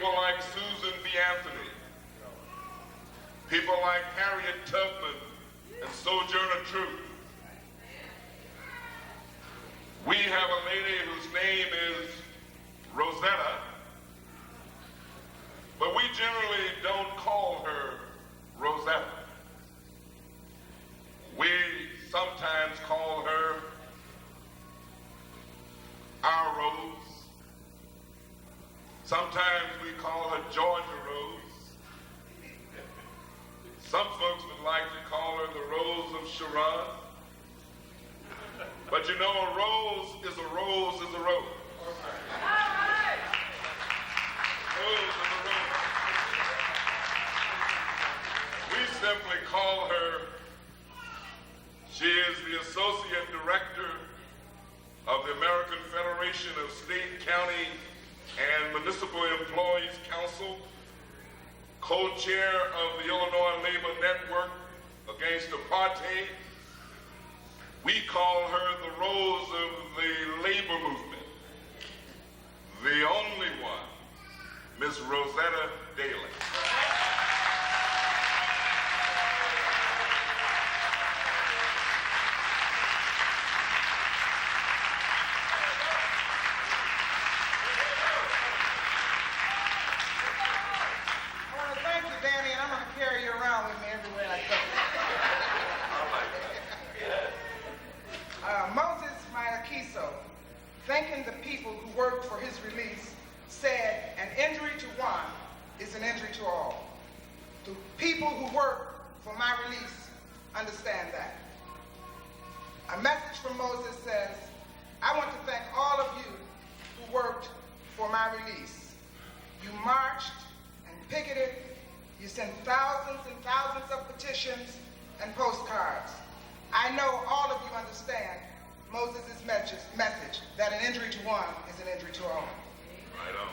people like Susan B. Anthony, people like Harriet Tubman and Sojourner Truth. We have a lady whose name is Rosetta, but we generally don't call her Rosetta. We sometimes call her our Rose. Sometimes we call her Georgia Rose. Some folks would like to call her the Rose of Sharon. But you know, a rose is a rose is a rose. Rose is a rose. We simply call her, she is the Associate Director of the American Federation of State, County, and Municipal Employees Council, co-chair of the Illinois Labor Network Against Apartheid. We call her the Rose of the labor movement, the only one, Miss Rosetta Daley. Moses Mayakesha, thanking the people who worked for his release, said, "An injury to one is an injury to all." The people who work for my release understand that. A message from Moses says, "I want to thank all of you who worked for my release. You marched and picketed. You sent thousands and thousands of petitions and postcards. I know all of you understand Moses' message that an injury to one is an injury to all." Right on.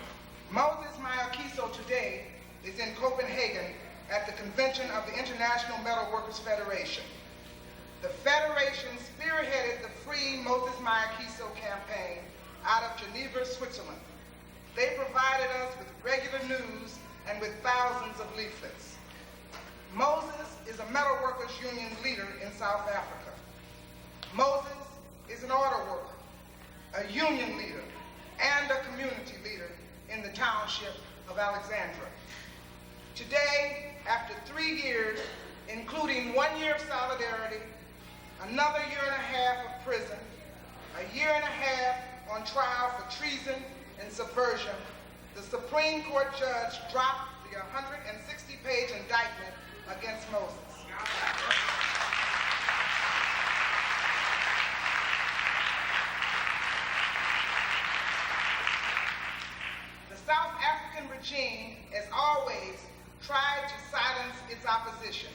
Moses Mayakesha today is in Copenhagen at the convention of the International Metal Workers Federation. The Federation spearheaded the Free Moses Mayakesha campaign out of Geneva, Switzerland. They provided us with regular news and with thousands of leaflets. Moses is a metal workers union leader in South Africa. Moses is an auto worker, a union leader, and a community leader in the township of Alexandra. Today, after 3 years, including 1 year of solidarity, another 1.5 years of prison, a 1.5 years on trial for treason and subversion, the Supreme Court judge dropped the 160-page indictment against Moses. The South African regime, as always, tried to silence its opposition.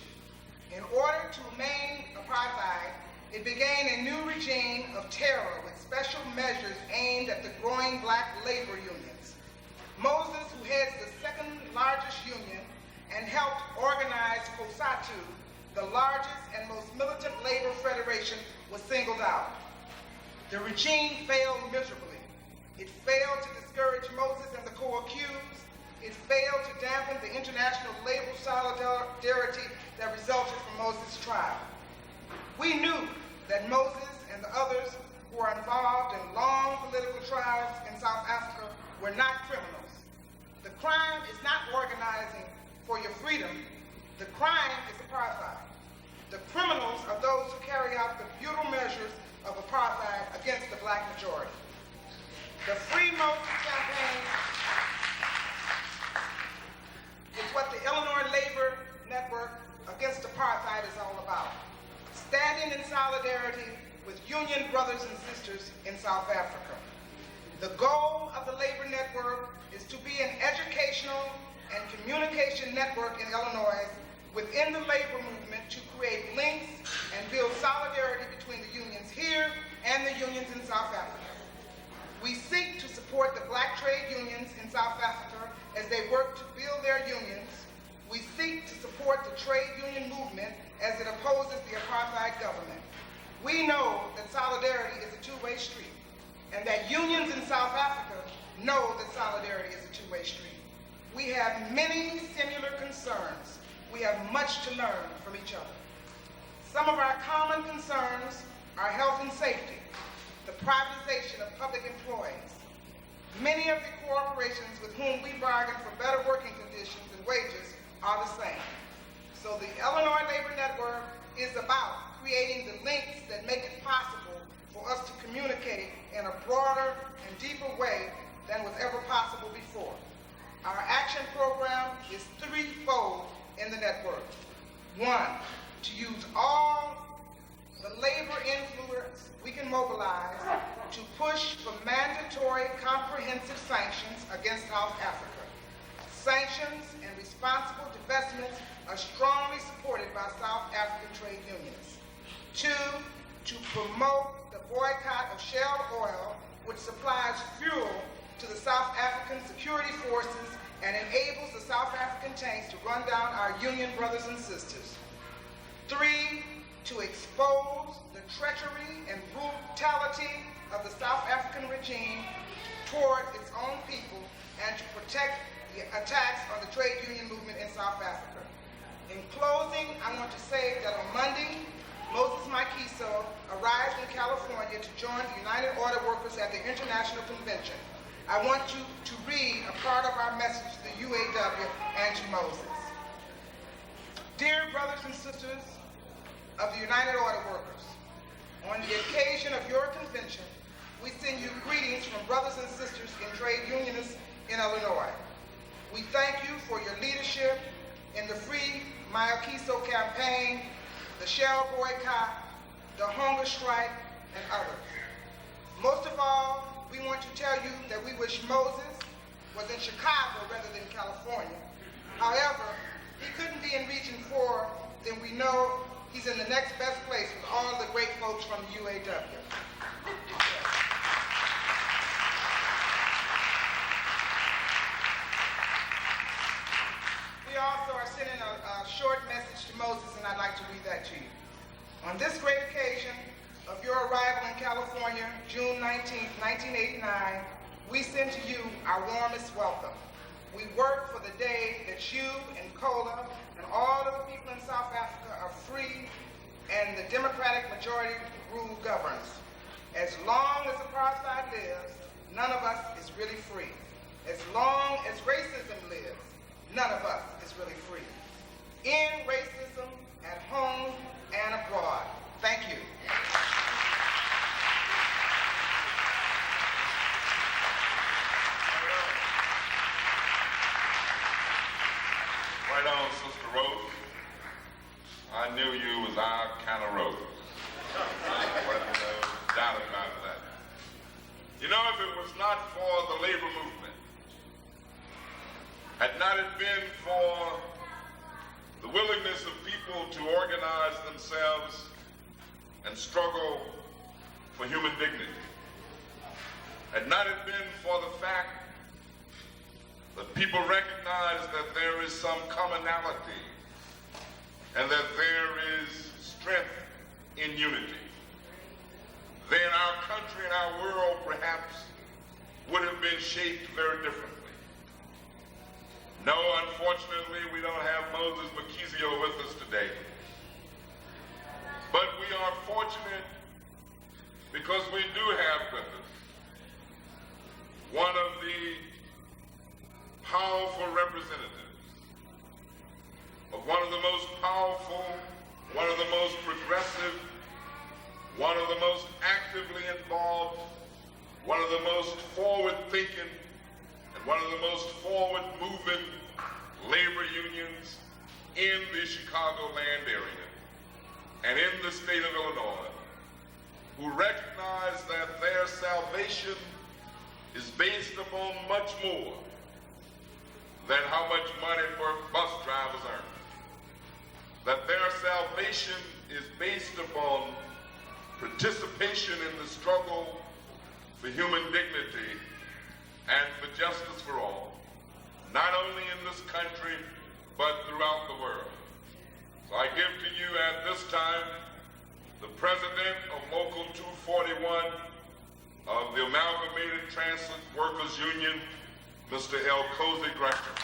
In order to remain apartheid, it began a new regime of terror with special measures aimed at the growing black labor unions. Moses, who heads the second largest union and helped organize COSATU, the largest and most militant labor federation, was singled out. The regime failed miserably. It failed to discourage Moses and the co-accused. It failed to dampen the international labor solidarity that resulted from Moses' trial. We knew that Moses and the others who are involved in long political trials in South Africa were not criminals. The crime is not organizing for your freedom. The crime is apartheid. The criminals are those who carry out the brutal measures of apartheid against the black majority. The Free Moses campaign is what the Illinois Labor Network Against Apartheid is all about. Standing in solidarity with union brothers and sisters in South Africa. The goal of the Labor Network is to be an educational and communication network in Illinois within the labor movement to create links and build solidarity between the unions here and the unions in South Africa. We seek to support the black trade unions in South Africa as they work to build their unions. We seek to support the trade union movement as it opposes the apartheid government. We know that solidarity is a two-way street, and that unions in South Africa know that solidarity is a two-way street. We have many similar concerns. We have much to learn from each other. Some of our common concerns are health and safety, the privatization of public employees. Many of the corporations with whom we bargain for better working conditions and wages are the same. So the Illinois Labor Network is about creating the links that make it possible for us to communicate in a broader and deeper way than was ever possible before. Our action program is threefold in the network. One, to use all the labor influence we can mobilize to push for mandatory comprehensive sanctions against South Africa. Sanctions and responsible divestments are strongly supported by South African trade unions. Two, to promote the boycott of shale oil, which supplies fuel to the South African security forces and enables the South African tanks to run down our union brothers and sisters. Three, to expose the treachery and brutality of the South African regime toward its own people and to protect the attacks on the trade union movement in South Africa. In closing, I want to say that on Monday, Moses Mayakesha arrived in California to join the United Auto Workers at the International Convention. I want you to read a part of our message to the UAW and to Moses. Dear brothers and sisters of the United Auto Workers, on the occasion of your convention, we send you greetings from brothers and sisters in trade unionists in Illinois. We thank you for your leadership in the Free Mayakesha campaign, the shell boycott, the hunger strike, and others. Most of all, we want to tell you that we wish Moses was in Chicago rather than California. However, he couldn't be in Region 4, then we know he's in the next best place with all the great folks from the UAW. We also are sending a short message to Moses, and I'd like to read that to you. On this great occasion of your arrival in California, June 19, 1989, we send to you our warmest welcome. We work for the day that you and COLA and all of the people in South Africa are free and the democratic majority rule governs. As long as apartheid lives, none of us is really free. As long as racism lives, none of us is really free. End racism at home and abroad. Thank you. Right on, Sister Rose. I knew you was our kind of Rose. Wasn't no doubt about that. You know, if it was not for the labor movement, had not it been for the willingness of people to organize themselves and struggle for human dignity, had not it been for the fact that people recognize that there is some commonality and that there is strength in unity, then our country and our world perhaps would have been shaped very differently. No, unfortunately, we don't have Moses Mayakesha with us today. But we are fortunate because we do have with us one of the powerful representatives of one of the most powerful, one of the most progressive, one of the most actively involved, one of the most forward-thinking, and one of the most forward-moving labor unions in the Chicagoland area and in the state of Illinois, who recognize that their salvation is based upon much more than how much money bus drivers earn. That their salvation is based upon participation in the struggle for human dignity and for justice for all, not only in this country, but throughout the world. So I give to you at this time the president of Local 241 of the Amalgamated Transit Workers Union, Mr. Elcosie Gresham.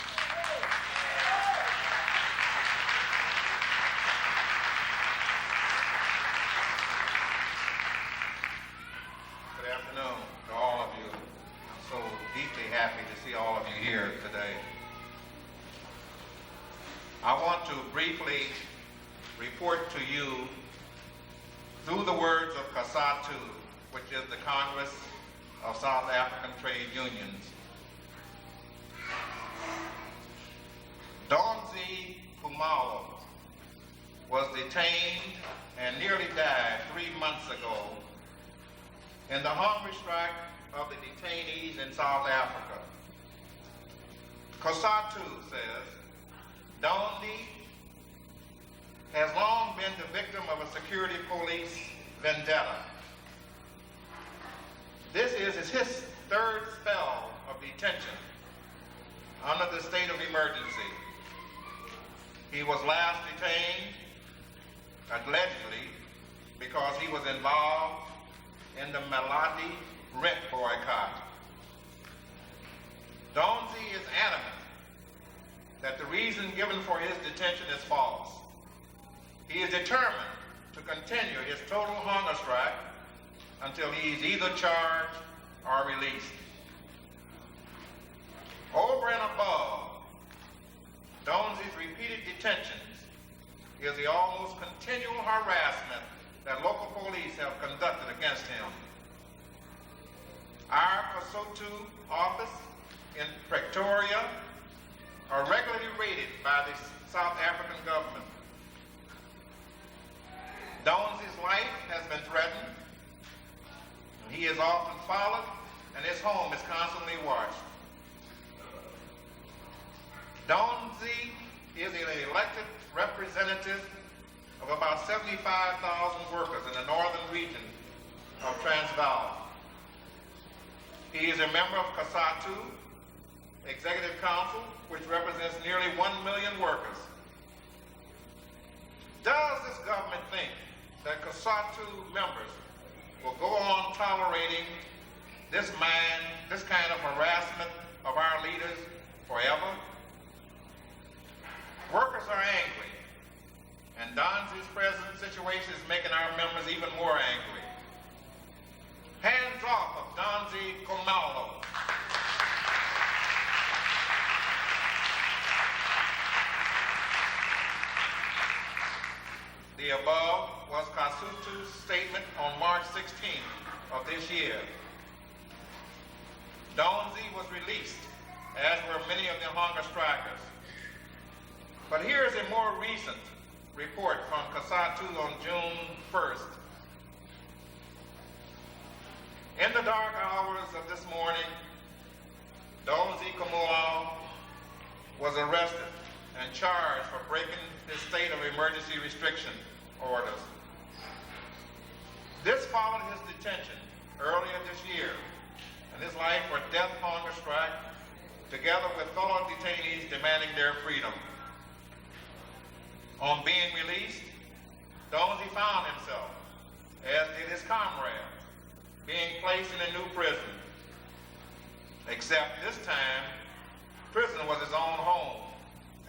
Good afternoon to all of you. I'm so deeply happy to see all of you here today. I want to briefly report to you through the words of COSATU, which is the Congress of South African Trade Unions. Donsie Khumalo was detained and nearly died 3 months ago in the hunger strike of the detainees in South Africa. COSATU says Donsie has long been the victim of a security police vendetta. This is his third spell of detention under the state of emergency. He was last detained, allegedly, because he was involved in the Maladi rent boycott. Donsie is adamant that the reason given for his detention is false. He is determined to continue his total hunger strike until he is either charged or released. Over and above Donsie's repeated detentions is the almost continual harassment that local police have conducted against him. Our COSATU office in Pretoria are regularly raided by the South African government. Donsie's life has been threatened. He is often followed, and his home is constantly watched. Donsie is an elected representative of about 75,000 workers in the northern region of Transvaal. He is a member of COSATU Executive Council, which represents nearly 1 million workers. Does this government think that COSATU members will go on tolerating this kind of harassment of our leaders forever? Workers are angry, and Donsie's present situation is making our members even more angry. Hands off of Donsie Khumalo. The above was COSATU's statement on March 16th of this year. Donsie was released, as were many of the hunger strikers. But here is a more recent report from COSATU on June 1st. In the dark hours of this morning, Donsie Khumalo was arrested and charged for breaking his state of emergency restriction orders. This followed his detention earlier this year and his life or death hunger strike, together with fellow detainees demanding their freedom. On being released, Donsie found himself, as did his comrades, being placed in a new prison. Except this time, prison was his own home,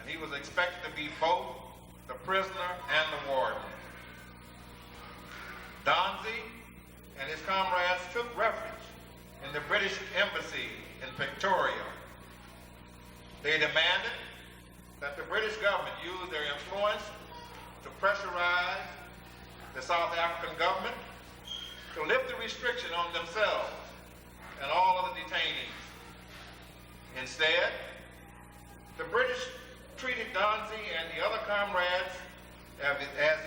and he was expected to be both the prisoner and the warden. Donsie and his comrades took refuge in the British Embassy in Pretoria. They demanded that the British government use their influence to pressurize the South African government to lift the restriction on themselves and all of the detainees. Instead, the British treated Donsie and the other comrades as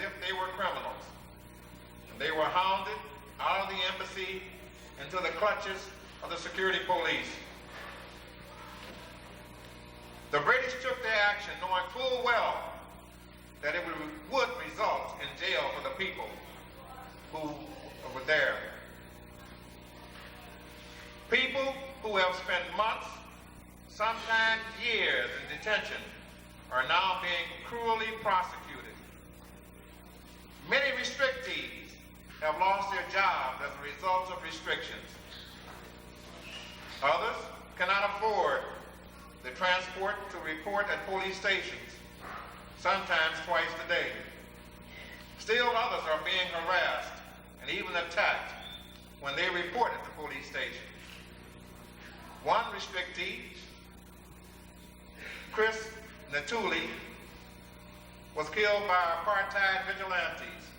if they were criminals. And they were hounded out of the embassy into the clutches of the security police. The British took their action knowing full well that it would result in jail for the people who were there. People who have spent months, sometimes years in detention, are now being cruelly prosecuted. Many restrictees have lost their jobs as a result of restrictions. Others cannot afford the transport to report at police stations, sometimes twice a day. Still others are being harassed and even attacked when they report at the police station. One restrictee, Chris Natuli, was killed by apartheid vigilantes,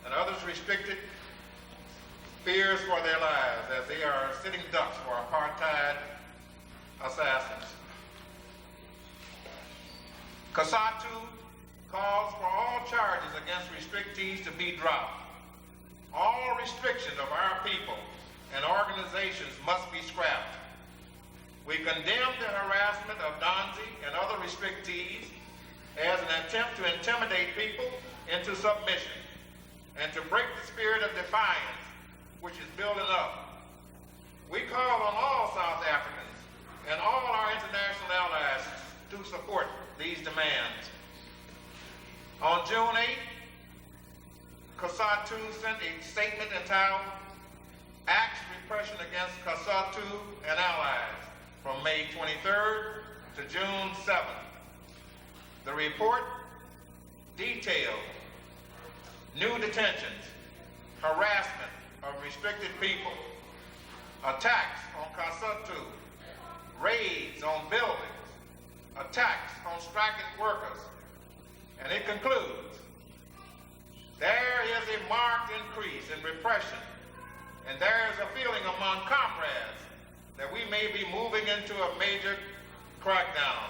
and others restricted fears for their lives as they are sitting ducks for apartheid assassins. COSATU calls for all charges against restrictees to be dropped. All restrictions of our people and organizations must be scrapped. We condemn the harassment of Donsie and other restrictees as an attempt to intimidate people into submission and to break the spirit of defiance which is building up. We call on all South Africans and all our international allies to support these demands. On June 8th, COSATU sent a statement entitled Acts Repression Against COSATU and Allies from May 23rd to June 7th. The report detailed new detentions, harassment of restricted people, attacks on COSATU, raids on buildings, attacks on striking workers, and it concludes, there is a marked increase in repression, and there is a feeling among comrades that we may be moving into a major crackdown.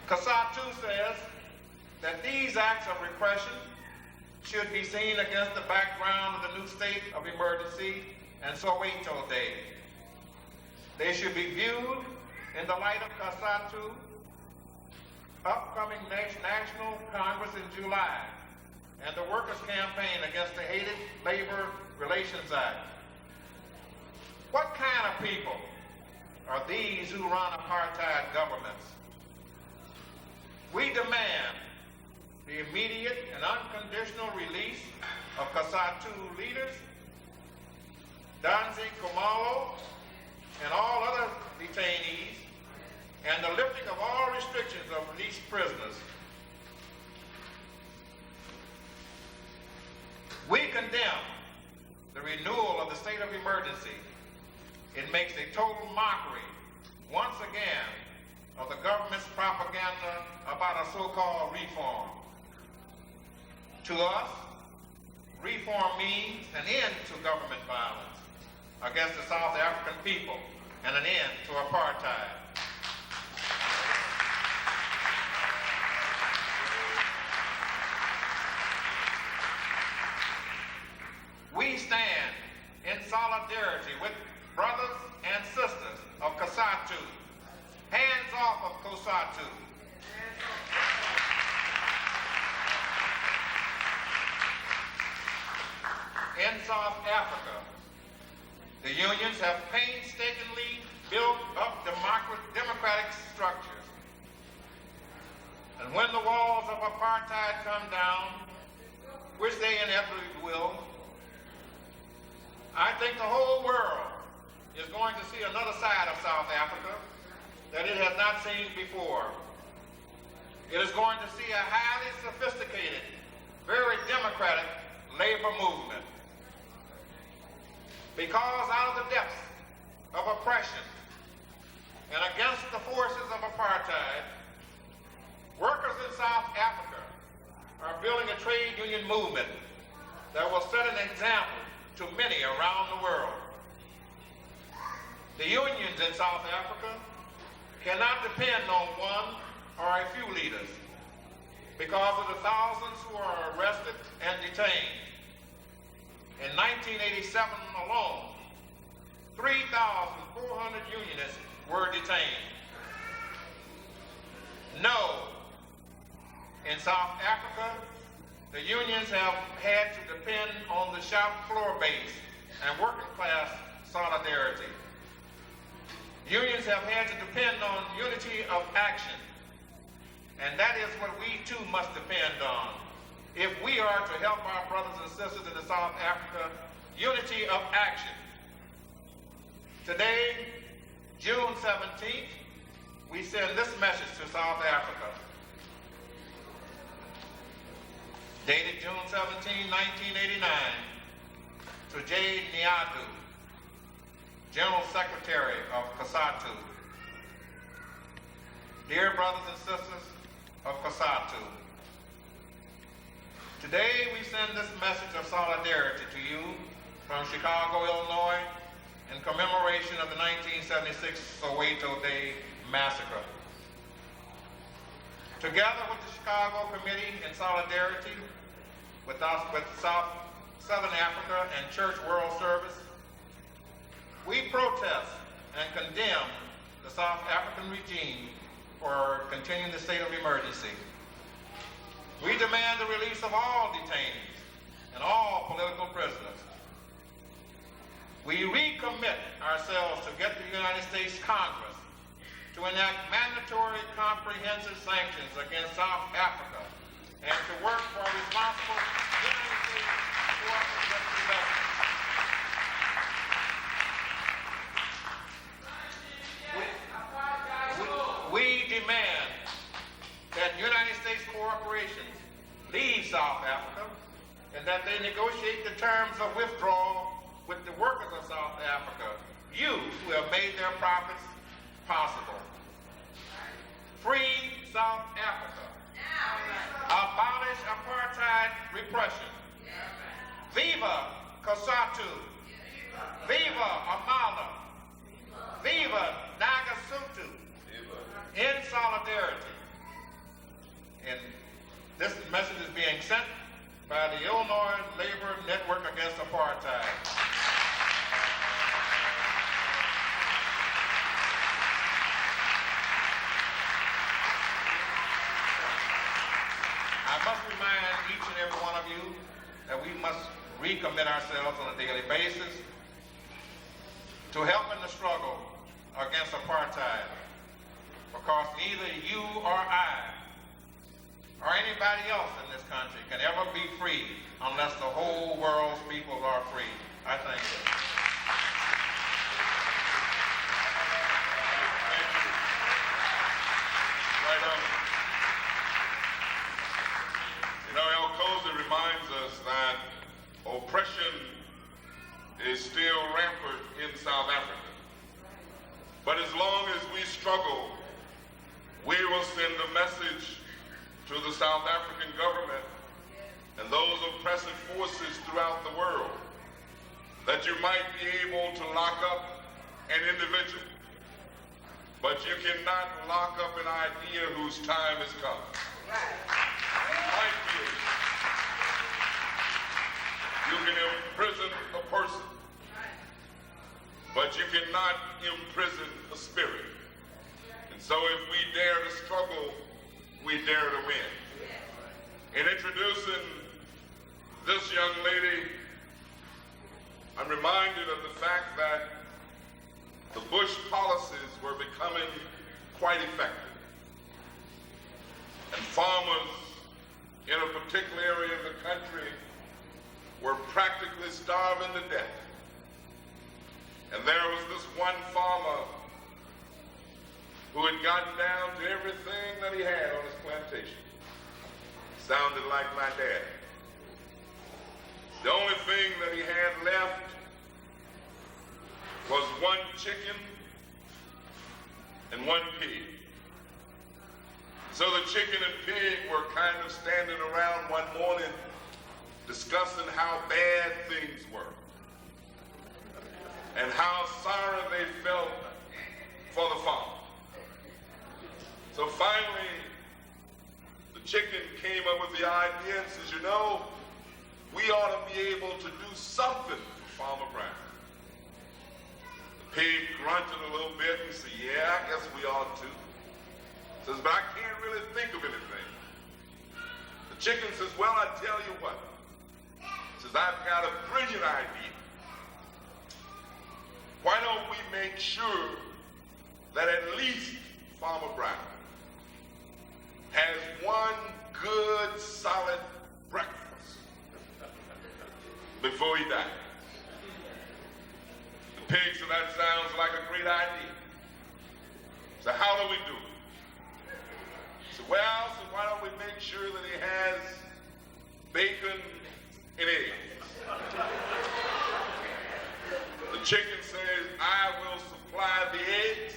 COSATU says that these acts of repression should be seen against the background of the new state of emergency and Soweto Day. They should be viewed in the light of COSATU upcoming National Congress in July and the Workers' Campaign against the Hated Labor Relations Act. What kind of people are these who run apartheid governments? We demand the immediate and unconditional release of COSATU leaders, Donsie Khumalo, and all other detainees, and the lifting of all restrictions of released prisoners. We condemn the renewal of the state of emergency. It makes a total mockery, once again, of the government's propaganda about a so-called reform. To us, reform means an end to government violence against the South African people and an end to apartheid. We stand in solidarity with brothers and sisters of COSATU. Hands off of COSATU. In South Africa, the unions have painstakingly built up democratic structures. And when the walls of apartheid come down, which they inevitably will, I think the whole world is going to see another side of South Africa that it has not seen before. It is going to see a highly sophisticated, very democratic labor movement. Because out of the depths of oppression and against the forces of apartheid, workers in South Africa are building a trade union movement that will set an example to many around the world. The unions in South Africa cannot depend on one or a few leaders because of the thousands who are arrested and detained. In 1987 alone, 3,400 unionists were detained. No, in South Africa, the unions have had to depend on the shop floor base and working class solidarity. Unions have had to depend on unity of action, and that is what we too must depend on. If we are to help our brothers and sisters in the South Africa, unity of action. Today, June 17th, we send this message to South Africa. Dated June 17, 1989, to Jade Nyadu, General Secretary of COSATU. Dear brothers and sisters of COSATU, today we send this message of solidarity to you from Chicago, Illinois, in commemoration of the 1976 Soweto Day Massacre. Together with the Chicago Committee in solidarity with Southern Africa and Church World Service, we protest and condemn the South African regime for continuing the state of emergency. We demand the release of all detainees and all political prisoners. We recommit ourselves to get the United States Congress to enact mandatory comprehensive sanctions against South Africa and to work for responsible United States cooperative development. We demand that United States corporations leave South Africa and that they negotiate the terms of withdrawal with the workers of South Africa, you who have made their profits possible. Free South Africa. Abolish apartheid repression. Viva COSATU. Viva Amala. Viva Nagasuthu. In solidarity. And this message is being sent by the Illinois Labor Network Against Apartheid. I must remind each and every one of you that we must recommit ourselves on a daily basis to help in the struggle against apartheid, because neither you or I or anybody else in this country can ever be free unless the whole world's people are free. I thank you. Right on. You know, Elcosie reminds us that oppression is still rampant in South Africa. But as long as we struggle, we will send a message to the South African government and those oppressive forces throughout the world that you might be able to lock up an individual, but you cannot lock up an idea whose time has come. You can imprison a person, but you cannot imprison a spirit. And so if we dare to struggle, we dare to win. In introducing this young lady, I'm reminded of the fact that the Bush policies were becoming quite effective. And farmers in a particular area of the country were practically starving to death. And there was this one farmer who had gotten down to everything that he had on his plantation. Sounded like my dad. The only thing that he had left was one chicken and one pig. So the chicken and pig were kind of standing around one morning discussing how bad things were and how sorry they felt for the farmer. So finally, the chicken came up with the idea and says, you know, we ought to be able to do something for Farmer Brown. The pig grunted a little bit and said, yeah, I guess we ought to. Says, but I can't really think of anything. The chicken says, well, I tell you what. Says, I've got a brilliant idea. Why don't we make sure that at least Farmer Brown has one good, solid breakfast before he dies? The pig said, that sounds like a great idea. So how do we do it? So well, so why don't we make sure that he has bacon and eggs? The chicken says, I will supply the eggs,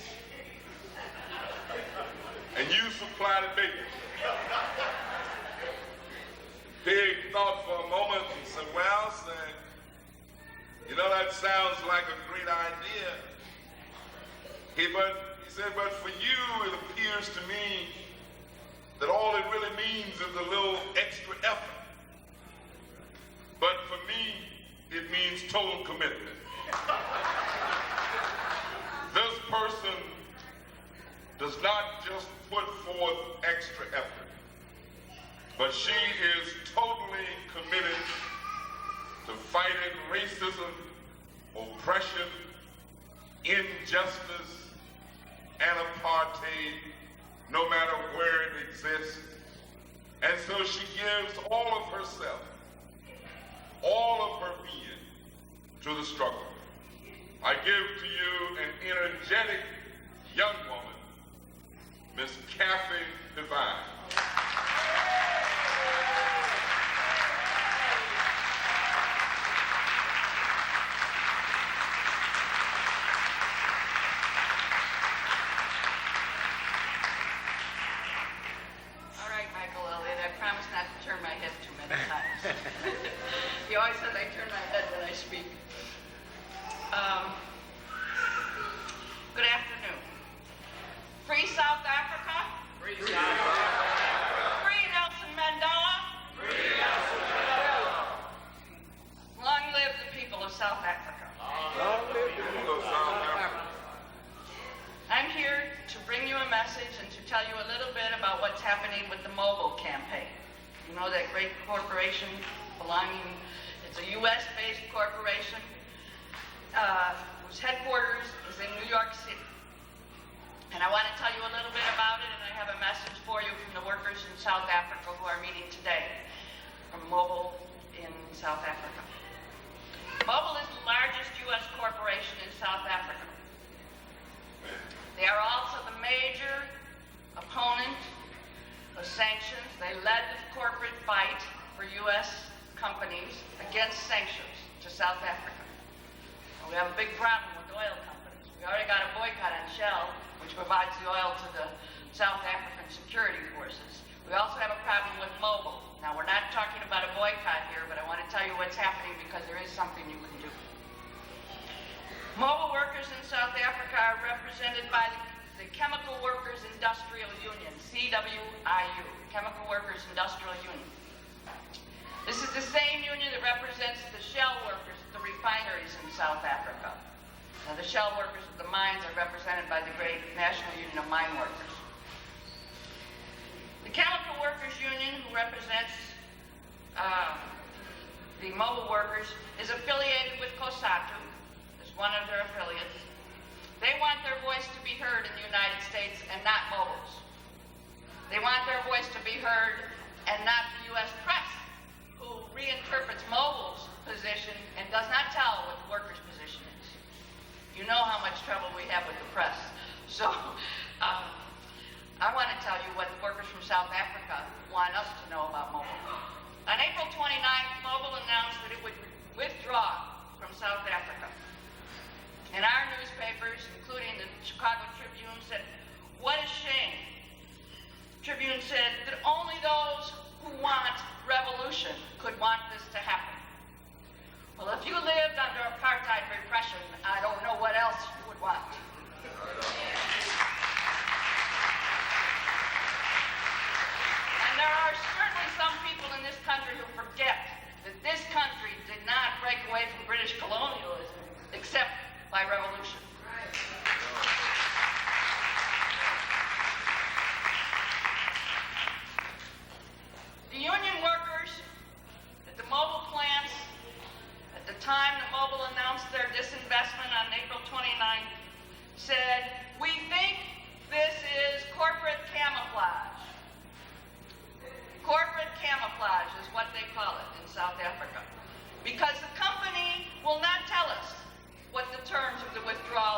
and you supply the bacon. Pig thought for a moment and said, well, you know, that sounds like a great idea. He said, but for you, it appears to me that all it really means is a little extra effort. But for me, it means total commitment. This person does not just put forth extra effort, but she is totally committed to fighting racism, oppression, injustice, and apartheid, no matter where it exists. And so she gives all of herself, all of her being, to the struggle. I give to you an energetic young woman, Miss Kathy Devine. He always says I turn my head when I speak. Good afternoon. Free South Africa? Free South Africa. Free Nelson Mandela? Free Nelson Mandela. Long live the people of South Africa. Long live the people of South Africa. I'm here to bring you a message and to tell you a little bit about what's happening with the mobile campaign. You know, that great corporation it's a U.S.-based corporation whose headquarters is in New York City. And I want to tell you a little bit about it, and I have a message for you from the workers in South Africa who are meeting today from Mobile in South Africa. Mobile is the largest U.S. corporation in South Africa. They are also the major opponent of sanctions. They led the corporate fight for U.S. companies against sanctions to South Africa. And we have a big problem with oil companies. We already got a boycott on Shell, which provides the oil to the South African security forces. We also have a problem with Mobile. Now, we're not talking about a boycott here, but I want to tell you what's happening because there is something you can do. Mobile workers in South Africa are represented by the Chemical Workers Industrial Union, CWIU, Chemical Workers Industrial Union. This is the same union that represents the Shell workers at the refineries in South Africa. Now, the Shell workers at the mines are represented by the great National Union of Mine Workers. The Chemical Workers Union, who represents the mobile workers, is affiliated with COSATU, is one of their affiliates. They want their voice to be heard in the United States and not Mobile's. They want their voice to be heard and not the U.S. press, who reinterprets Mobile's position and does not tell what the workers' position is. You know how much trouble we have with the press. So I want to tell you what the workers from South Africa want us to know about Mobile. On April 29th, Mobile announced that it would withdraw from South Africa. And our newspapers, including the Chicago Tribune, said, "What a shame." Tribune said that only those who want revolution could want this to happen. Well, if you lived under apartheid repression, I don't know what else you would want. And there are certainly some people in this country who forget that this country did not break away from British colonialism except by revolution. The union workers at the Mobile plants, at the time that Mobile announced their disinvestment on April 29th, said, "We think this is corporate camouflage." Corporate camouflage is what they call it in South Africa, because the company will not tell us what the terms of the withdrawal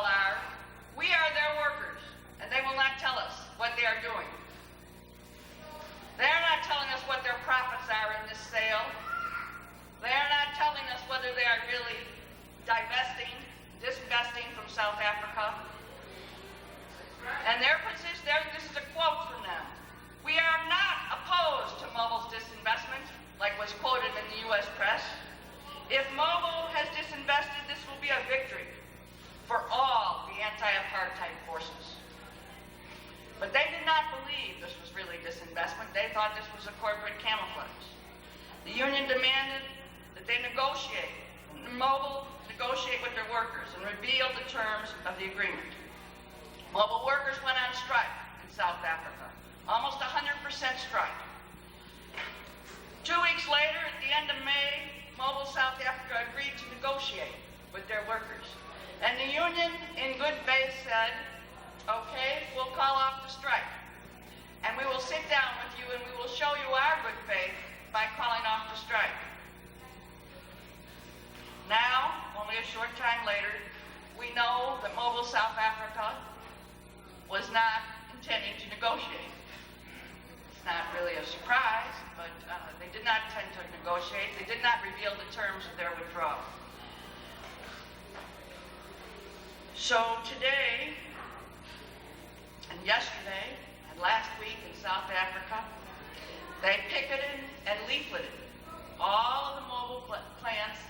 not believe this was really disinvestment. They thought this was a corporate camouflage. The union demanded that they negotiate, Mobile negotiate with their workers and reveal the terms of the agreement. Mobile workers went on strike in South Africa, almost 100% strike. 2 weeks later, at the end of May, Mobile South Africa agreed to negotiate with their workers. And the union, in good faith, said, okay, we'll call off the strike. And we will sit down with you and we will show you our good faith by calling off the strike. Now, only a short time later, we know that Mobile South Africa was not intending to negotiate. It's not really a surprise, but they did not intend to negotiate. They did not reveal the terms of their withdrawal. So today, and yesterday, and last week in South Africa, they picketed and leafleted all of the mobile plants,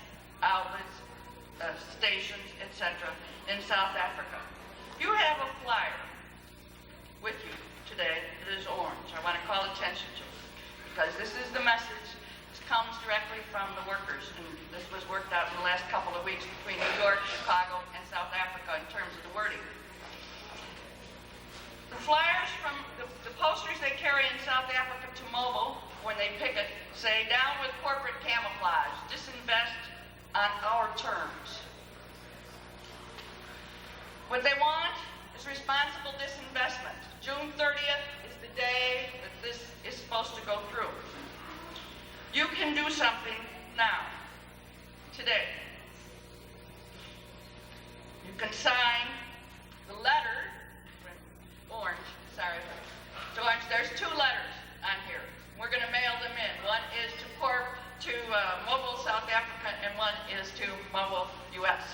outlets, stations, etc. in South Africa. You have a flyer with you today that is orange. I want to call attention to it because this is the message that comes directly from the workers, and this was worked out in the last couple of weeks between New York, Chicago, and South Africa in terms of the wording. The flyers from the posters they carry in South Africa to Mobile when they picket say, down with corporate camouflage, disinvest on our terms. What they want is responsible disinvestment. June 30th is the day that this is supposed to go through. You can do something now, today. You can sign the letter, orange, sorry, it's orange. There's 2 letters on here. We're going to mail them in. One is to Mobile South Africa, and one is to Mobile US.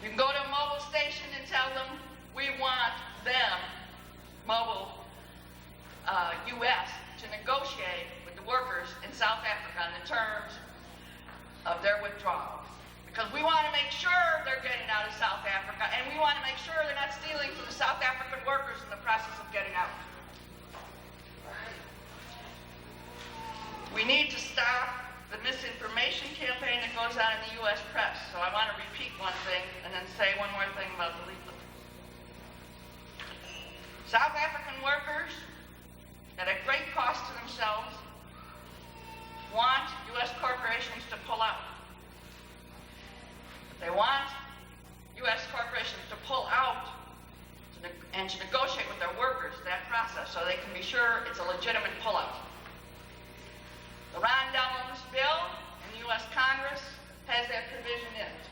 You can go to a Mobile station and tell them, we want them, Mobile US, to negotiate with the workers in South Africa on the terms of their withdrawal. Because we want to make sure they're getting out of South Africa, and we want to make sure they're not stealing from the South African workers in the process of getting out. We need to stop the misinformation campaign that goes on in the U.S. press. So I want to repeat one thing and then say one more thing about the leaflet. South African workers, at a great cost to themselves, want U.S. corporations to pull out. They want U.S. corporations to pull out and to negotiate with their workers that process so they can be sure it's a legitimate pullout. The Ron Dellums bill in the U.S. Congress has that provision in it.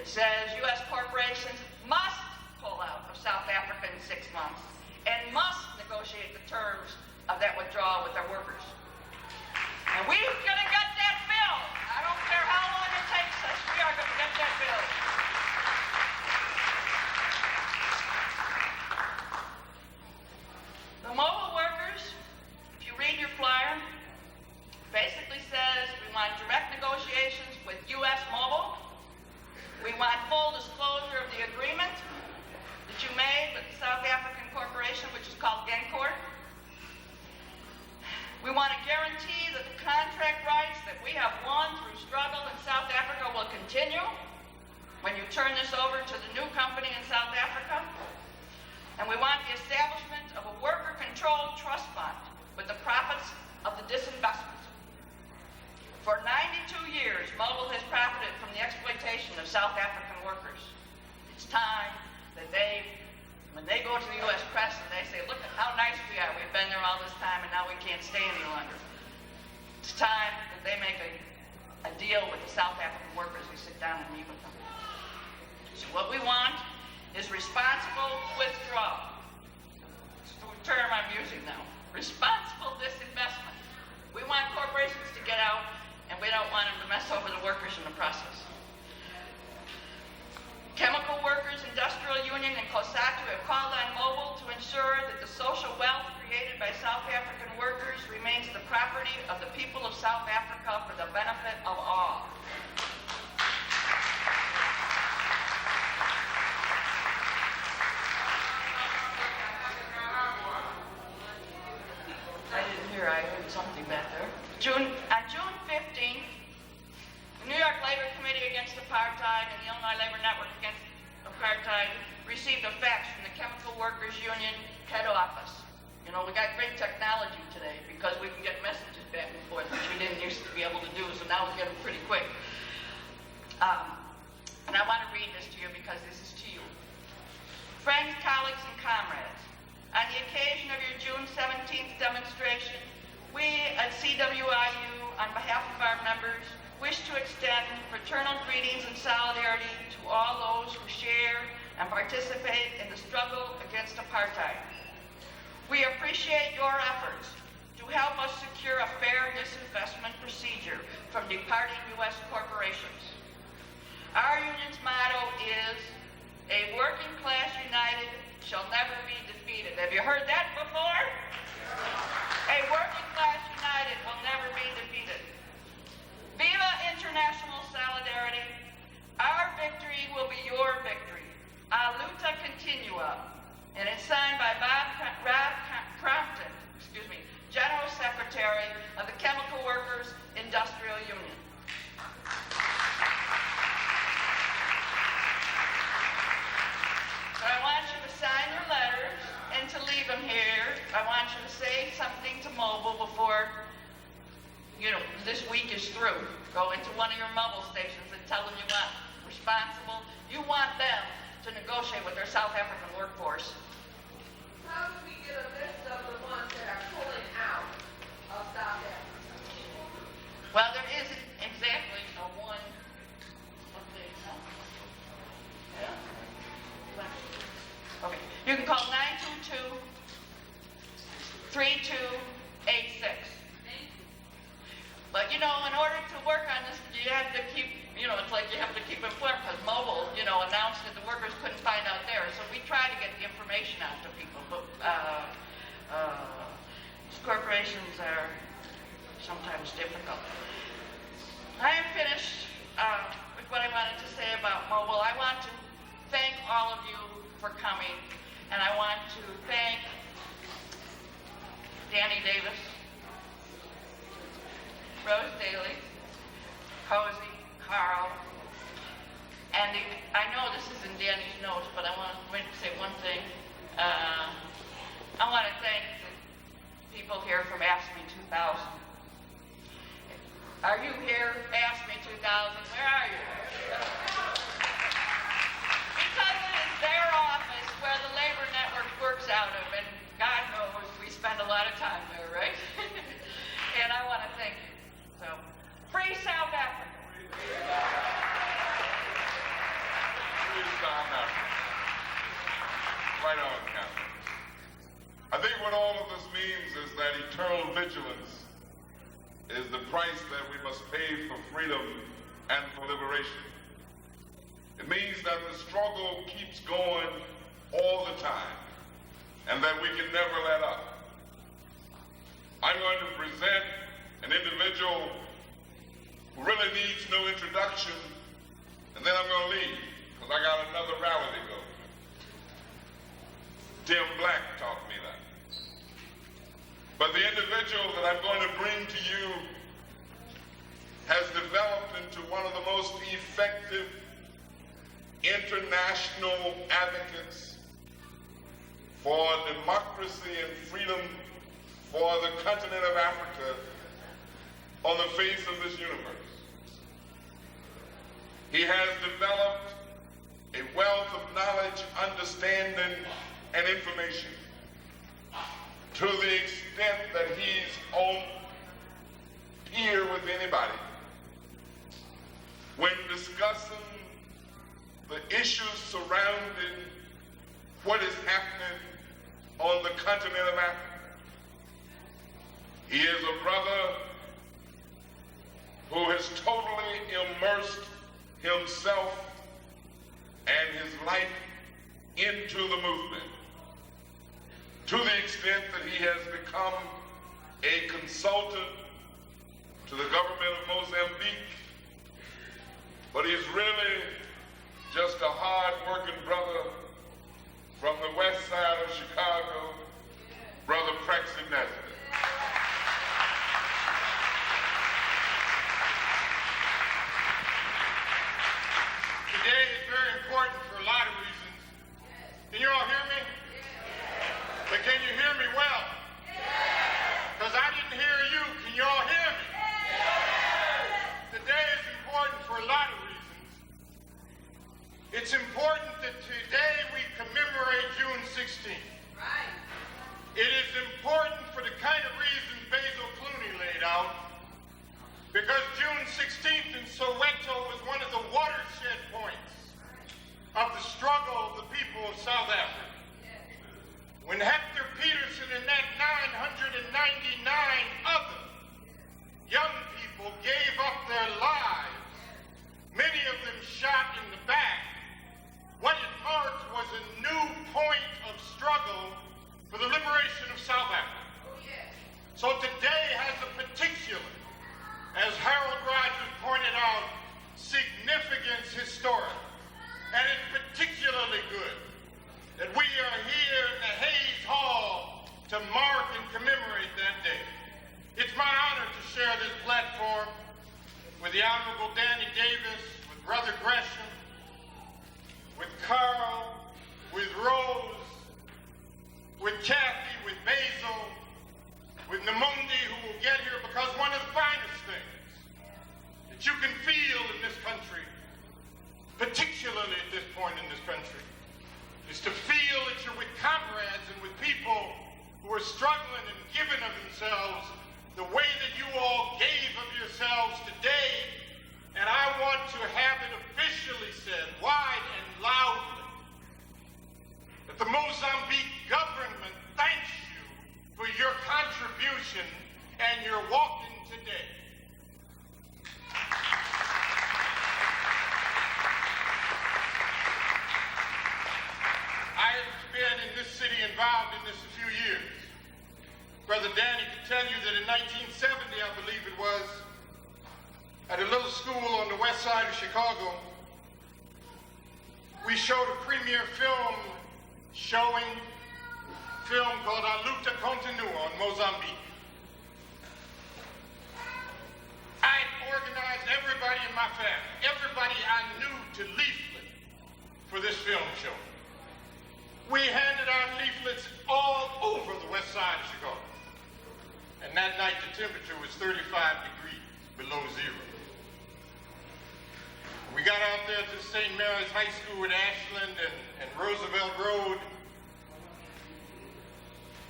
It says U.S. corporations must pull out of South Africa in 6 months and must negotiate the terms of that withdrawal with their workers. And we're going to get that bill. I don't care how long it takes us. We are going to get that bill. The mobile workers, if you read your flyer, basically says we want direct negotiations with U.S. Mobile. We want full disclosure of the agreement that you made with the South African corporation, which is called Gencourt. We want to guarantee that the contract rights that we have won through struggle in South Africa will continue when you turn this over to the new company in South Africa. And we want the establishment of a worker-controlled trust fund with the profits of the disinvestment. For 92 years, Mobile has profited from the exploitation of South African workers. It's time that when they go to the U.S. press and they say, look at how nice we are, we've been there all this time and now we can't stay any longer. It's time that they make a deal with the South African workers. We sit down and meet with them. So what we want is responsible withdrawal. It's the term I'm using now. Responsible disinvestment. We want corporations to get out, and we don't want them to mess over the workers in the process. Chemical Workers Industrial Union and COSATU have called on Mobile to ensure that the social wealth created by South African workers remains the property of the people of South Africa for the benefit of all. Workers Union head office. You know, we got great technology today because we can get messages back and forth, which we didn't used to be able to do, so now we get them pretty quick. And I want to read this to you because this is to you. Friends, colleagues, and comrades, on the occasion of your June 17th demonstration, we at CWIU, on behalf of our members, wish to extend fraternal greetings and solidarity to all those who share and participate in the struggle against apartheid. We appreciate your efforts to help us secure a fair disinvestment procedure from departing U.S. corporations. Our union's motto is, a working class united shall never be defeated. Have you heard that before? A working class united will never be defeated. Viva international solidarity. Our victory will be your victory. A luta continua. And it's signed by Rob Crompton, General Secretary of the Chemical Workers Industrial Union. So I want you to sign your letters and to leave them here. I want you to say something to Mobile before, this week is through. Go into one of your mobile stations and tell them you want them to negotiate with their South African workforce. How do we get a list of the ones that are pulling out of South Africa? Well, there isn't exactly a one. Yeah? Okay. You can call 922-3286. But, in order to work on this, you have to keep, it's like you have to keep informed because Mobile, announced that the workers couldn't find out there. So we try to get the information out to people. But these corporations are sometimes difficult. I am finished with what I wanted to say about Mobile. I want to thank all of you for coming. And I want to thank Danny Davis, Rose Daley, Cozy, Carl, and I know this is in Danny's notes, but I want to say one thing. I want to thank the people here from Ask Me 2000. Are you here? Ask Me 2000, where are you? Because it is their office where the labor network works out of, and God knows we spend a lot of time there, right? And I want to thank you. So, free South Africa. Free South Africa. Right on, Captain. I think what all of this means is that eternal vigilance is the price that we must pay for freedom and for liberation. It means that the struggle keeps going all the time and that we can never let up. I'm going to present an individual who really needs no introduction, and then I'm going to leave because I got another rally to go. Tim Black taught me that. But the individual that I'm going to bring to you has developed into one of the most effective international advocates for democracy and freedom for the continent of Africa on the face of this universe. He has developed a wealth of knowledge, understanding, and information to the extent that he's on peer with anybody when discussing the issues surrounding what is happening on the continent of Africa. He is a brother who has totally immersed himself and his life into the movement, to the extent that he has become a consultant to the government of Mozambique. But he's really just a hard-working brother from the west side of Chicago, Brother Prexy Nesbitt. Today is very important for a lot of reasons. Can you all hear me? 16th. Right. It is important for the kind of reasons Basil Clooney laid out, because June 16th in Soweto was one of the watershed points of the struggle of the people of South Africa. When Hector Peterson and that 999 other young people gave up their lives, many of them shot in the back, what it marked was a new point of struggle for the liberation of South Africa. So today has a particular, as Harold Rogers pointed out, significance historic. And it's particularly good that we are here in the Hayes Hall to mark and commemorate that day. It's my honor to share this platform with the Honorable Danny Davis, with Brother Gresham, with Carl, with Rose, with Kathy, with Basil, with Namundi, who will get here, because one of the finest things that you can feel in this country, particularly at this point in this country, is to feel that you're with comrades and with people who are struggling and giving of themselves the way that you all gave of yourselves today. And I want to have it officially said, wide and loudly, that the Mozambique government thanks you for your contribution and your walking today. I have been in this city involved in this a few years. Brother Danny can tell you that in 1970, I believe it was, at a little school on the west side of Chicago, we showed a premiere film called A Luta Continua on Mozambique. I organized everybody in my family, everybody I knew, to leaflet for this film show. We handed out leaflets all over the west side of Chicago. And that night the temperature was 35 degrees below zero. We got out there to St. Mary's High School at Ashland and Roosevelt Road.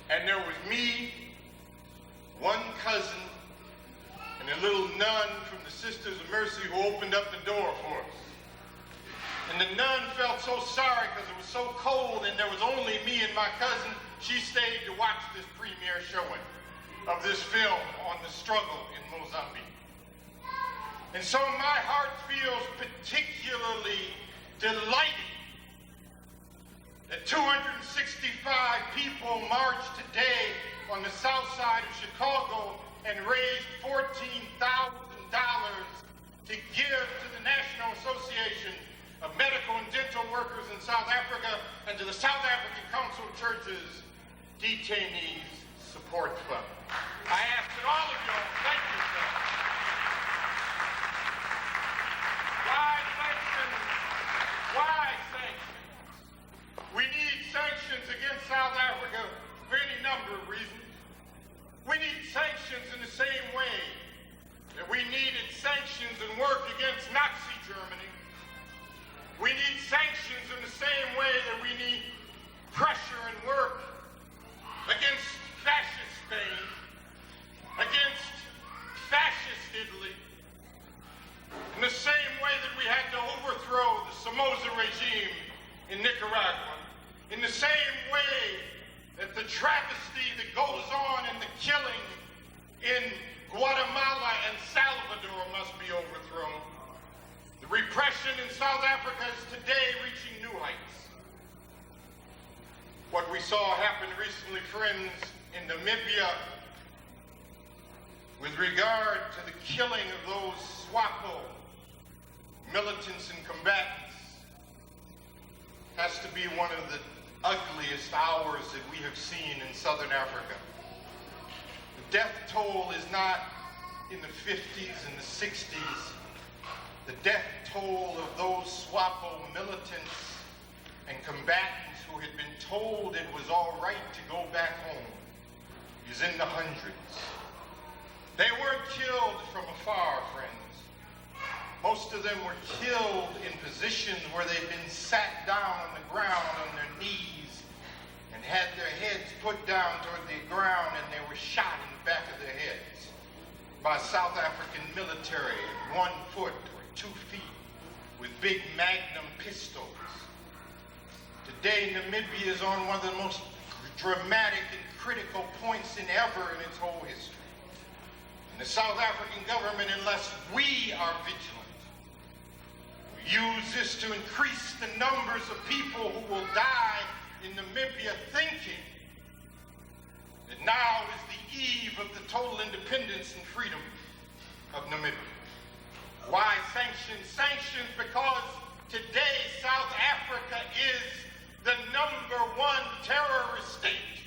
And there was me, one cousin, and a little nun from the Sisters of Mercy who opened up the door for us. And the nun felt so sorry because it was so cold and there was only me and my cousin. She stayed to watch this premiere showing of this film on the struggle in Mozambique. And so my heart feels particularly delighted that 265 people marched today on the south side of Chicago and raised $14,000 to give to the National Association of Medical and Dental Workers in South Africa and to the South African Council of Churches Detainees Support Fund. I ask that all of y'all thank yourselves. Why sanctions? Why sanctions? We need sanctions against South Africa for any number of reasons. We need sanctions in the same way that we needed sanctions and work against Nazi Germany. We need sanctions in the same way that we need pressure and work against fascist Spain, against fascist Italy, in the same way that we had to overthrow the Somoza regime in Nicaragua, in the same way that the travesty that goes on and the killing in Guatemala and Salvador must be overthrown. The repression in South Africa is today reaching new heights. What we saw happen recently, friends, in Namibia with regard to the killing of those SWAPO militants and combatants has to be one of the ugliest hours that we have seen in Southern Africa. The death toll is not in the 50s and the 60s. The death toll of those SWAPO militants and combatants who had been told it was all right to go back home is in the hundreds. They weren't killed from afar, friends. Most of them were killed in positions where they'd been sat down on the ground on their knees down toward the ground and they were shot in the back of their heads by South African military at 1 foot or 2 feet with big Magnum pistols. Today, Namibia is on one of the most dramatic and critical points ever in its whole history. And the South African government, unless we are vigilant, will use this to increase the numbers of people who will die in Namibia, thinking that now is the eve of the total independence and freedom of Namibia. Why sanctions? Sanctions because today South Africa is the #1 terrorist state.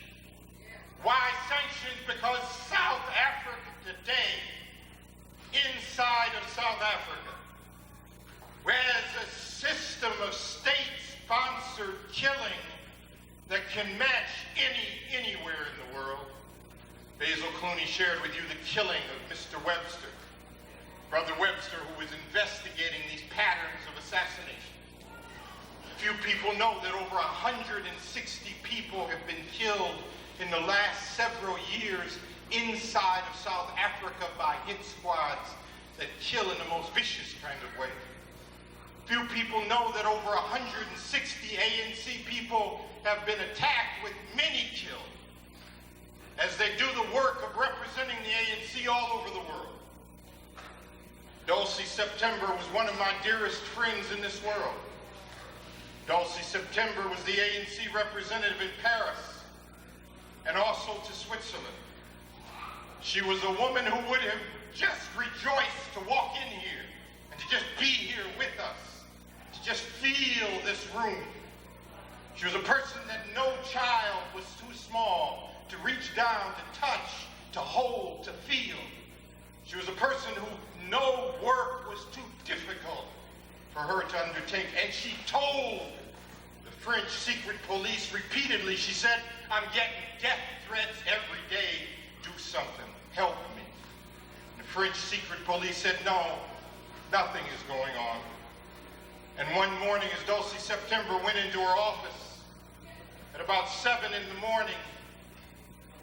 Why sanctions? Because South Africa today, inside of South Africa, whereas a system of state-sponsored killing that can match anywhere in the world. Basil Clooney shared with you the killing of Mr. Webster, Brother Webster, who was investigating these patterns of assassination. Few people know that over 160 people have been killed in the last several years inside of South Africa by hit squads that kill in the most vicious kind of way. Few people know that over 160 ANC people have been attacked with many killed as they do the work of representing the ANC all over the world. Donsie September was one of my dearest friends in this world. Donsie September was the ANC representative in Paris and also to Switzerland. She was a woman who would have just rejoiced to walk in here and to just be here with us, to just feel this room. She was a person that no child was too small to reach down, to touch, to hold, to feel. She was a person who no work was too difficult for her to undertake. And she told the French secret police repeatedly, she said, "I'm getting death threats every day. Do something. Help me." And the French secret police said, "No, nothing is going on." And one morning, as Donsie September went into her office, at about 7 in the morning,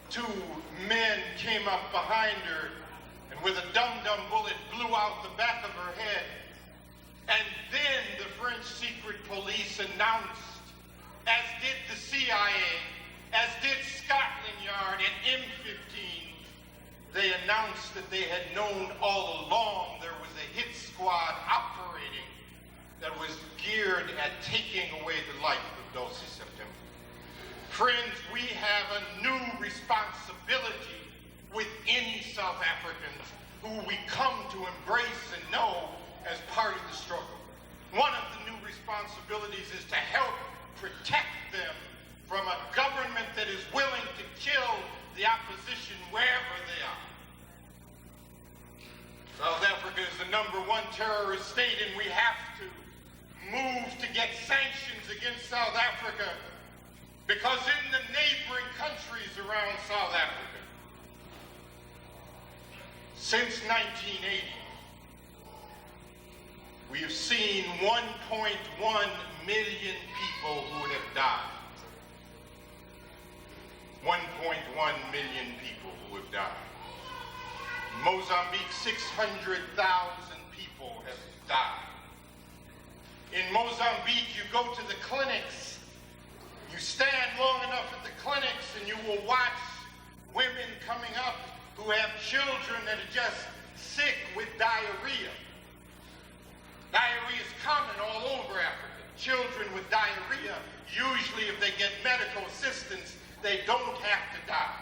2 men came up behind her and with a dum-dum bullet blew out the back of her head. And then the French secret police announced, as did the CIA, as did Scotland Yard and M15, they announced that they had known all along there was a hit squad operating that was geared at taking away the life of Donsie September. Friends, we have a new responsibility with any South Africans who we come to embrace and know as part of the struggle. One of the new responsibilities is to help protect them from a government that is willing to kill the opposition wherever they are. South Africa is the #1 terrorist state, and we have to move to get sanctions against South Africa, because in the neighboring countries around South Africa, since 1980, we have seen 1.1 million people who have died. 1.1 million people who have died. In Mozambique, 600,000 people have died. In Mozambique, you go to the clinics, you stand long enough at the clinics and you will watch women coming up who have children that are just sick with diarrhea. Diarrhea is common all over Africa. Children with diarrhea, usually if they get medical assistance, they don't have to die.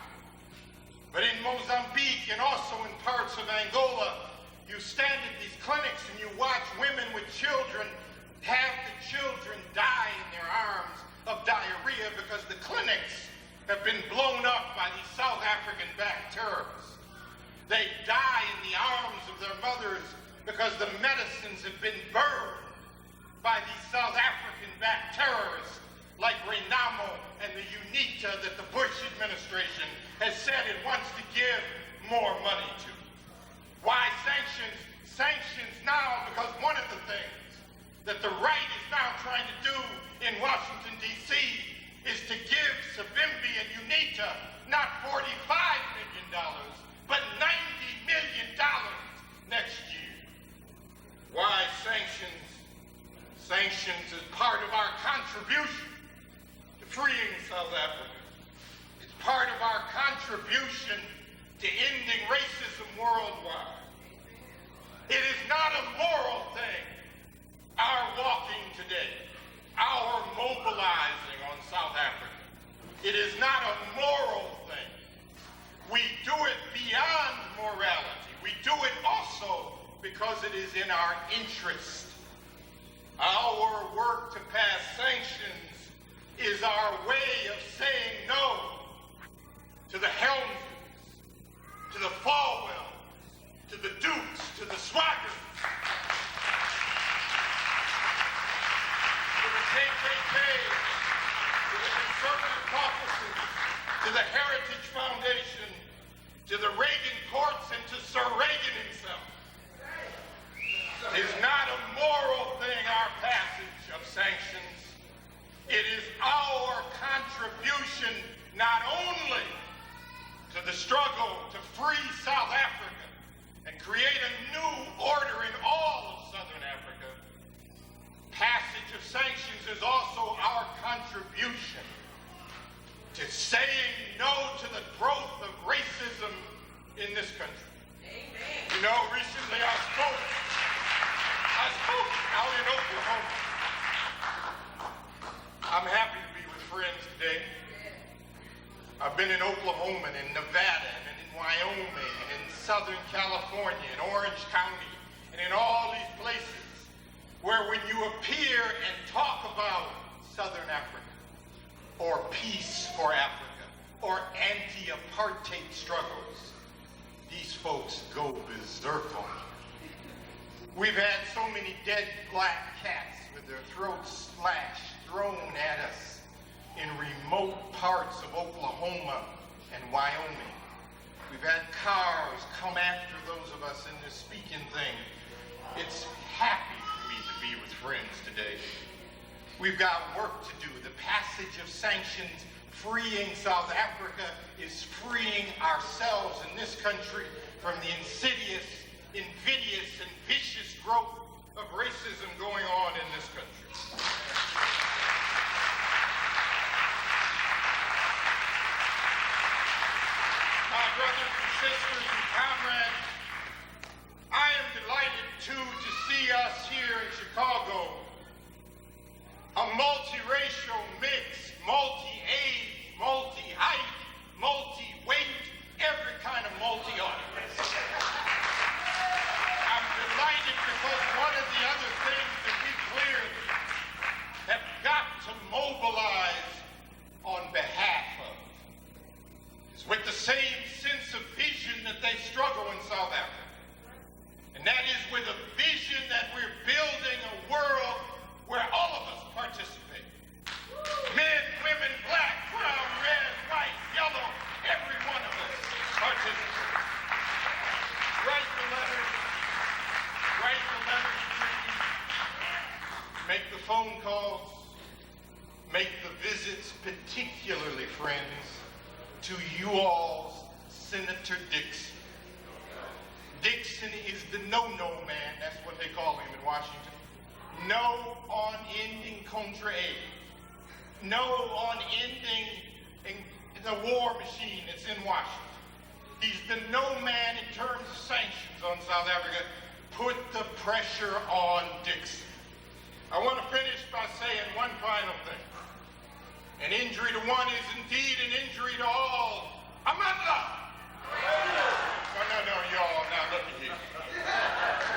But in Mozambique and also in parts of Angola, you stand at these clinics and you watch women with children have the children die in their arms of diarrhea because the clinics have been blown up by these South African-backed terrorists. They die in the arms of their mothers because the medicines have been burned by these South African-backed terrorists like Renamo and the UNITA that the Bush administration has said it wants to give more money to. Why sanctions? Sanctions now because one of the things that the right is now trying to do in Washington, D.C. is to give Savimbi and UNITA not contribution to freeing South Africa. It's part of our contribution to ending racism worldwide. It is not a moral thing, our walking today, our mobilizing on South Africa. It is not a moral thing. We do it beyond morality. We do it also because it is in our interest. Our work to pass sanctions is our way of saying no to the Helmsons, to the Falwells, to the Dukes, to the Swaggers, to the KKK, to the conservative caucuses, to the Heritage Foundation, to the Reagan courts, and to Sir Reagan himself. It is not a moral thing, our passage of sanctions. It is our contribution not only to the struggle to free South Africa and create a new order in all of Southern Africa. Passage of sanctions is also our contribution to saying no to the growth of racism in this country. Amen. You know, recently I spoke out in Oklahoma. I'm happy to be with friends today. I've been in Oklahoma and in Nevada and in Wyoming and in Southern California and Orange County and in all these places where when you appear and talk about Southern Africa or peace for Africa or anti-apartheid struggles, these folks go berserk on you. We've had so many dead black cats with their throats slashed thrown at us in remote parts of Oklahoma and Wyoming. We've had cars come after those of us in this speaking thing. It's happy for me to be with friends today. We've got work to do. The passage of sanctions freeing South Africa is freeing ourselves in this country from the insidious, invidious, and vicious growth of racism going on in this country. My brothers and sisters and comrades, I am delighted too to see us here in Chicago, a multiracial mix, multi-age, multi-height, multi-weight, every kind of multi-audience. I'm delighted because one of the other things that we clearly have got to mobilize on behalf of is with the same sense of vision that they struggle in South Africa. And that is with a vision that we're building a world where all of us participate. Men, women, black, brown, red, white, yellow, every one of us participates. Write the letters, please. Make the phone calls, make the visits, particularly, friends, to you all's Senator Dixon. Dixon is the no-no man, that's what they call him in Washington. No on ending contra aid. No on ending the war machine that's in Washington. He's the no man in terms of sanctions on South Africa. Put the pressure on Dixon. I want to finish by saying one final thing. An injury to one is indeed an injury to all. Amandla! No, y'all, now look at here.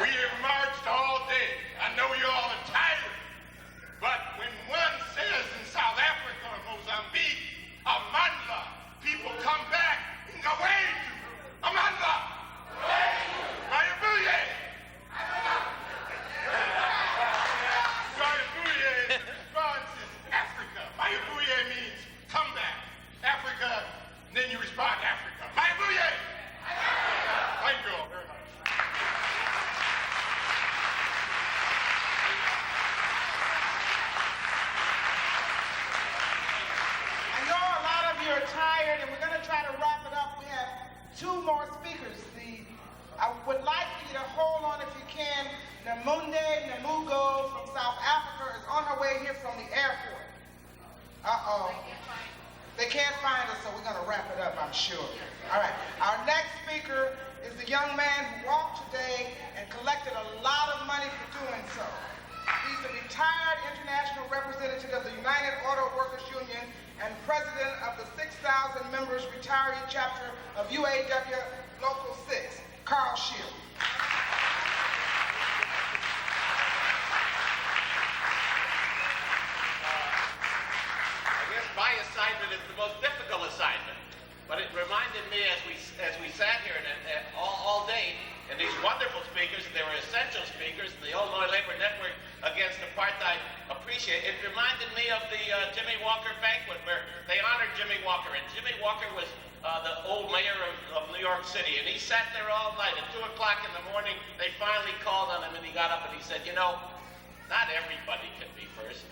We have marched all day. I know y'all are tired. But when one says in South Africa or Mozambique, Amandla, people come back and go, away. Amandla! Mayabuye! Mayabuye's response is Africa. Mayabuye means come back. Africa, and then you respond Africa. Mayabuye! Thank you all very much. I know a lot of you are tired, and we're going to try to wrap it up. We have two more speakers. I would like you to hold on if you can. Namunde Namugo from South Africa is on her way here from the airport. Uh-oh. They can't find us, so we're going to wrap it up, I'm sure. All right. Our next speaker is the young man who walked today and collected a lot of money for doing so. He's the retired international representative of the United Auto Workers Union and president of the 6,000 members retiree chapter of UAW Local 6, Carl Shield. My assignment is the most difficult assignment, but it reminded me as we sat here all day, and these wonderful speakers, they were essential speakers, the Illinois Labor Network Against Apartheid it reminded me of the Jimmy Walker banquet where they honored Jimmy Walker, and Jimmy Walker was the old mayor of New York City, and he sat there all night. At 2 o'clock in the morning, they finally called on him, and he got up and he said, you know, not everybody can be first.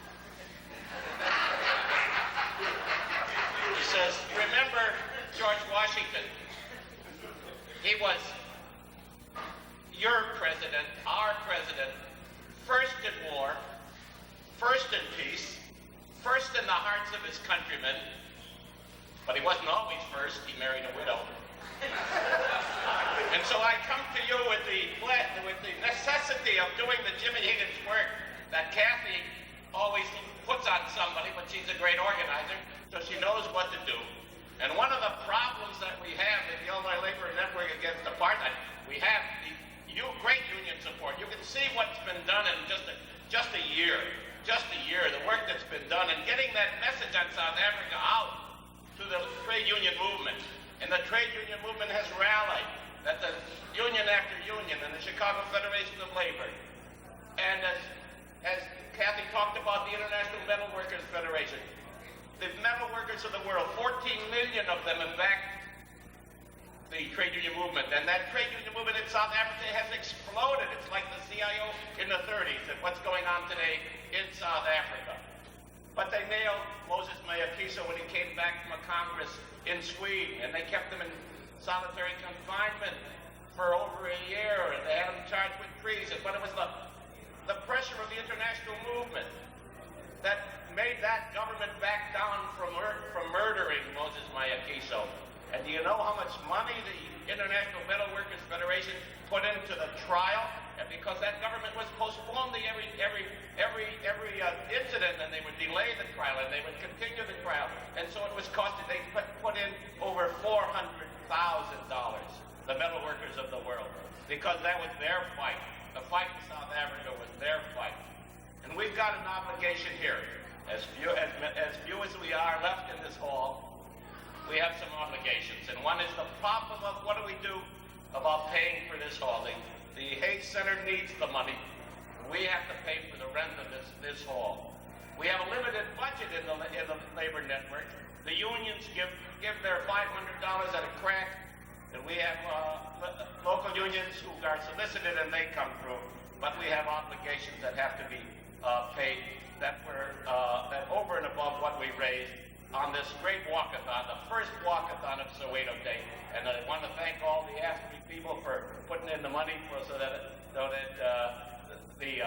He says, remember George Washington? He was your president, our president, first in war, first in peace, first in the hearts of his countrymen, but he wasn't always first. He married a widow. And so I come to you with the necessity of doing the Jimmy Higgins work that Kathy always puts on somebody, but she's a great organizer, so she knows what to do. And one of the problems that we have in the Illinois Labor Network Against Apartheid, we have great union support. You can see what's been done in just a year, the work that's been done, and getting that message on South Africa out to the trade union movement. And the trade union movement has rallied, that the union after union, and the Chicago Federation of Labor, and as Kathy talked about the International Metal Workers Federation, the metal workers of the world, 14 million of them have backed the trade union movement, and that trade union movement in South Africa has exploded. It's like the CIO in the 30s, and what's going on today in South Africa. But they nailed Moses Mayakesha when he came back from a congress in Sweden, and they kept him in solitary confinement for over a year, and they had him charged with treason. But it was the pressure of the international movement that made that government back down from murdering Moses Mayakesha. And do you know how much money the International Metal Workers Federation put into the trial? And because that government was postponed every incident, and they would delay the trial, and they would continue the trial. And so it was costing, they put in over $400,000, the metal workers of the world, because that was their fight. The fight in South Africa was their fight. And we've got an obligation here. As few as we are left in this hall, we have some obligations. And one is the problem of what do we do about paying for this hall? The Hayes Center needs the money. We have to pay for the rent of this hall. We have a limited budget in the labor network. The unions give their $500 at a crack, and we have local unions who are solicited and they come through. But we have obligations that have to be paid that over and above what we raised on this great walkathon, the first walkathon of Soweto Day. And I want to thank all the AFSCME people for putting in the money so that the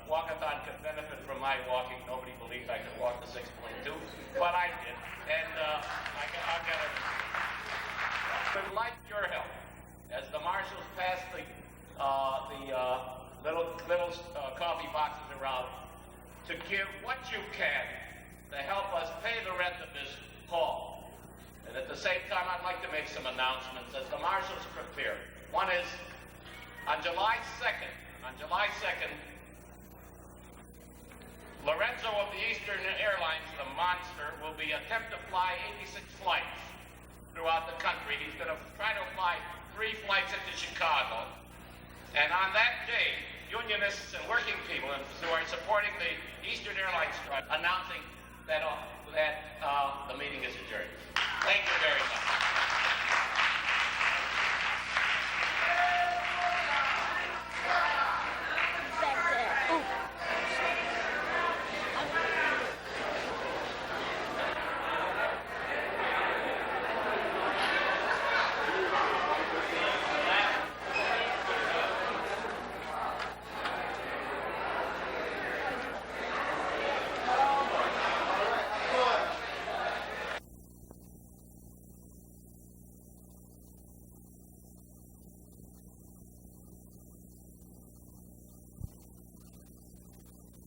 walkathon could benefit from my walking. Nobody believed I could walk the 6.2, but I did. And I got it. Would like your help as the marshals pass the little coffee boxes around to give what you can to help us pay the rent of this hall. And at the same time, I'd like to make some announcements as the marshals prepare. One is, on July 2nd, Lorenzo of the Eastern Airlines, the monster, will attempt to fly 86 flights throughout the country. He's going to try to fly 3 flights into Chicago. And on that day, unionists and working people who are supporting the Eastern Airlines strike announcing that the meeting is adjourned.